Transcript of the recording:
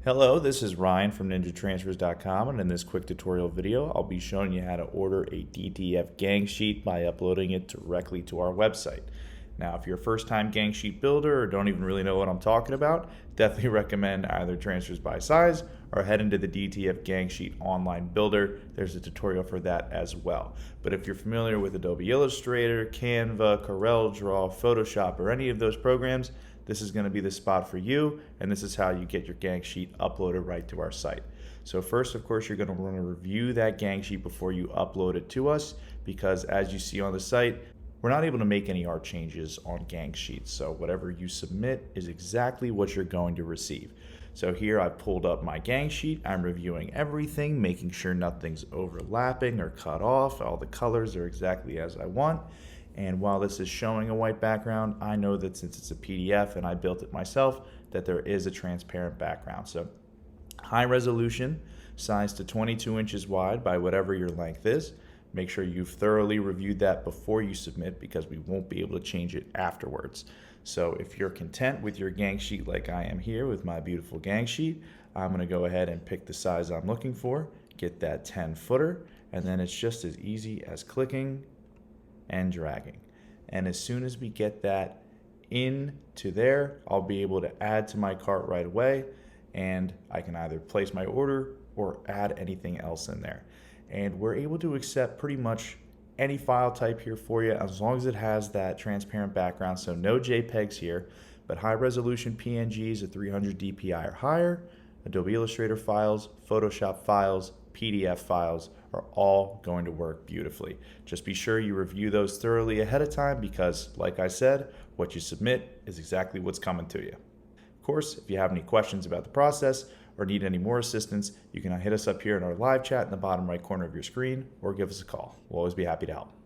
Hello, this is Ryan from NinjaTransfers.com, and in this quick tutorial video, I'll be showing you how to order a DTF gang sheet by uploading it directly to our website. Now, if you're a first-time gang sheet builder or don't even really know what I'm talking about, definitely recommend either Transfers by Size or head into the DTF gang sheet online builder. There's a tutorial for that as well. But if you're familiar with Adobe Illustrator, Canva, CorelDRAW, Photoshop, or any of those programs, this is going to be the spot for you, and this is how you get your gang sheet uploaded right to our site. So first, of course, you're going to want to review that gang sheet before you upload it to us, because as you see on the site, we're not able to make any art changes on gang sheets. So whatever you submit is exactly what you're going to receive. So here I've pulled up my gang sheet. I'm reviewing everything, making sure nothing's overlapping or cut off. All the colors are exactly as I want. And while this is showing a white background, I know that since it's a PDF and I built it myself, that there is a transparent background. So high resolution, size to 22 inches wide by whatever your length is. Make sure you've thoroughly reviewed that before you submit, because we won't be able to change it afterwards. So if you're content with your gang sheet like I am here with my beautiful gang sheet, I'm going to go ahead and pick the size I'm looking for, get that 10 footer, and then it's just as easy as clicking and dragging. And as soon as we get that into there, I'll be able to add to my cart right away, and I can either place my order or add anything else in there. And we're able to accept pretty much any file type here for you, as long as it has that transparent background. So no JPEGs here, but high resolution PNGs at 300 DPI or higher, Adobe Illustrator files, Photoshop files, PDF files are all going to work beautifully. Just be sure you review those thoroughly ahead of time, because like I said, what you submit is exactly what's coming to you. Of course, if you have any questions about the process or need any more assistance, you can hit us up here in our live chat in the bottom right corner of your screen, or give us a call. We'll always be happy to help.